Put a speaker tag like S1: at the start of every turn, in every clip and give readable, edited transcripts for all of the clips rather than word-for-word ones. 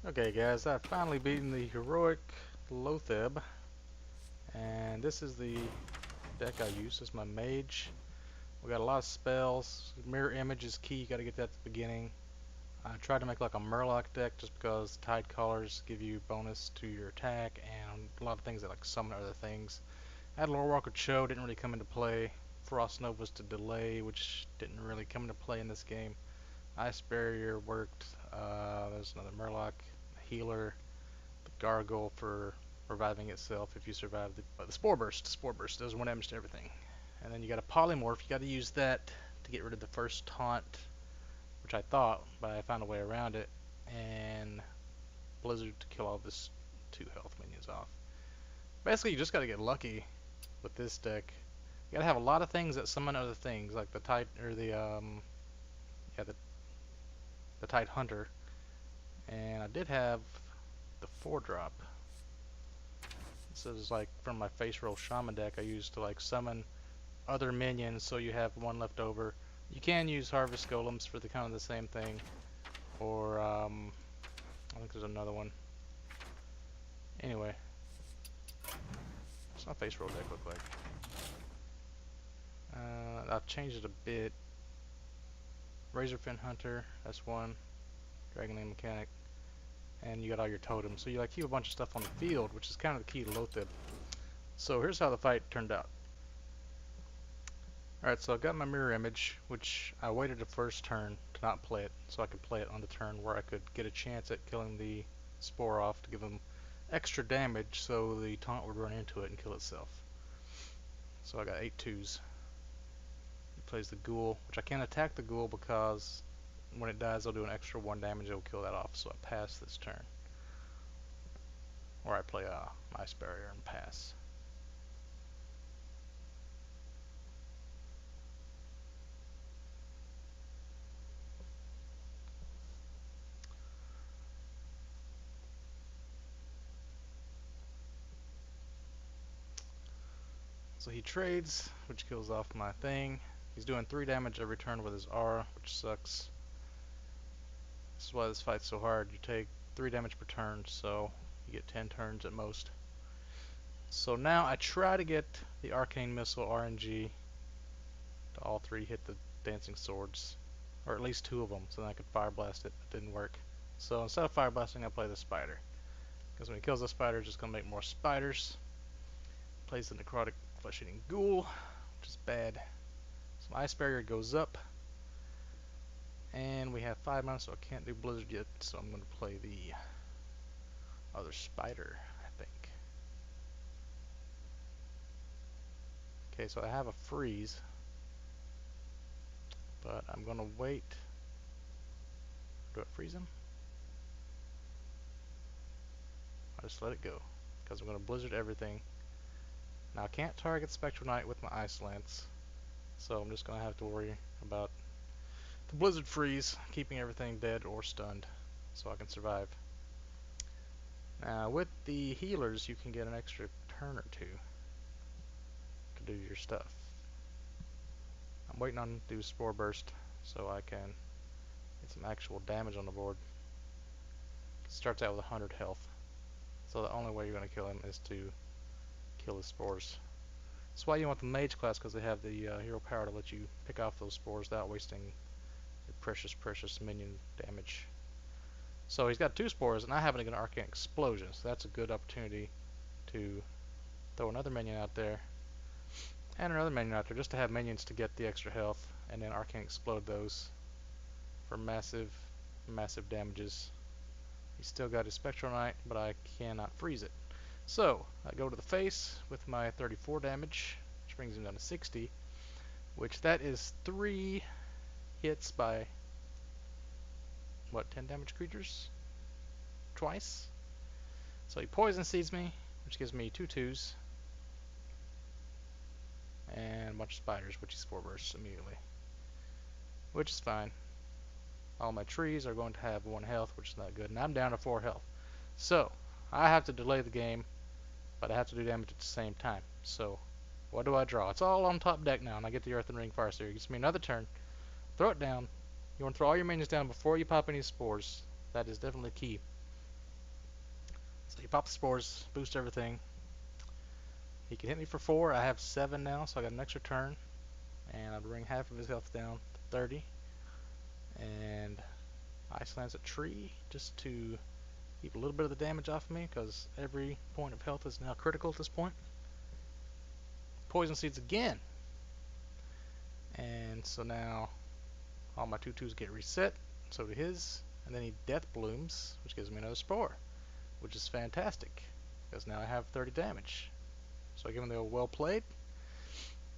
S1: Okay guys, I've finally beaten the heroic Loatheb, and this is the deck I use. This is my Mage. We got a lot of spells. Mirror image is key, you gotta get that at the beginning. I tried to make like a Murloc deck just because Tide Colors give you bonus to your attack and a lot of things that like summon other things. I had Lore Walker Cho, didn't really come into play. Frost Nova's to delay, which didn't really come into play in this game. Ice Barrier worked. There's another Murloc, Healer, Gargle for reviving itself if you survive the Spore Burst. Spore Burst does 1 damage to everything. And then you got a Polymorph. You got to use that to get rid of the first taunt, which I thought, but I found a way around it. And Blizzard to kill all of his 2 health minions off. Basically, you just got to get lucky with this deck. You got to have a lot of things that summon other things, like the Tide or yeah, the Tide Hunter. And I did have the 4-drop. This is like from my face roll shaman deck I used to like summon other minions so you have one left over. You can use harvest golems for the kind of the same thing, or I think there's another one. Anyway, what's my face roll deck look like? I've changed it a bit. Razorfin Hunter, that's one. Dragonlane Mechanic, and you got all your totems. So you like keep a bunch of stuff on the field, which is kind of the key to Loatheb. So here's how the fight turned out. Alright, so I got my mirror image, which I waited the first turn to not play it, so I could play it on the turn where I could get a chance at killing the spore off to give him extra damage so the taunt would run into it and kill itself. So I got 8 twos. He plays the ghoul, which I can't attack the ghoul because when it dies I'll do an extra 1 damage, it'll kill that off, so I pass this turn. Or I play Ice Barrier and pass. So he trades, which kills off my thing. He's doing 3 damage every turn with his aura, which sucks. This is why this fight's so hard. You take 3 damage per turn, so you get 10 turns at most. So now I try to get the Arcane Missile RNG to all 3 hit the Dancing Swords, or at least 2 of them, so then I could Fire Blast it. It didn't work. So instead of Fire Blasting, I play the Spider. Because when he kills the Spider, it's just going to make more spiders. Plays the Necrotic Flesh-Eating Ghoul, which is bad. So my Ice Barrier goes up. And we have 5 mana, so I can't do Blizzard yet, so I'm going to play the other Spider, I think. Okay, so I have a freeze, but I'm going to wait. Do I freeze him? I just let it go, because I'm going to Blizzard everything. Now I can't target Spectral Knight with my Ice Lance, so I'm just going to have to worry about the Blizzard freeze, keeping everything dead or stunned, so I can survive. Now with the healers, you can get an extra turn or 2 to do your stuff. I'm waiting on to do Spore Burst so I can get some actual damage on the board. It starts out with 100 health, so the only way you're going to kill him is to kill the spores. That's why you want the Mage class, because they have the hero power to let you pick off those spores without wasting your precious minion damage. So he's got 2 spores, and I happen to get an Arcane Explosion, so that's a good opportunity to throw another minion out there and another minion out there just to have minions to get the extra health, and then Arcane Explode those for massive damages. He's still got his Spectral Knight, but I cannot freeze it. So I go to the face with my 34 damage, which brings him down to 60, which that is 3 hits by, what, 10 damage creatures? Twice? So he Poison Seeds me, which gives me 2 twos, and a bunch of spiders, which he Spore Bursts immediately. Which is fine. All my trees are going to have 1 health, which is not good, and I'm down to 4 health. So I have to delay the game, but I have to do damage at the same time. So what do I draw? It's all on top deck now, and I get the Earthen Ring Fire Seer. It gives me another turn. Throw it down. You want to throw all your minions down before you pop any spores. That is definitely key. So you pop the spores, boost everything. He can hit me for 4. I have 7 now, so I got an extra turn. And I'll bring half of his health down to 30. And Ice Lance a tree just to keep a little bit of the damage off of me, because every point of health is now critical at this point. Poison Seeds again. And so now all my 2/2s get reset, so do his. And then he Death Blooms, which gives me another Spore, which is fantastic, because now I have 30 damage. So I give him the old well played.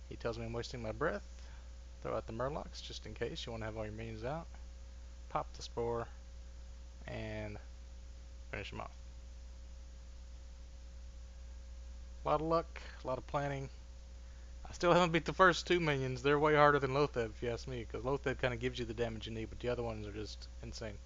S1: He tells me I'm wasting my breath. Throw out the Murlocs just in case you want to have all your minions out. Pop the Spore and finish him off. A lot of luck, a lot of planning. I still haven't beat the first 2 minions. They're way harder than Loatheb, if you ask me, because Loatheb kind of gives you the damage you need, but the other ones are just insane.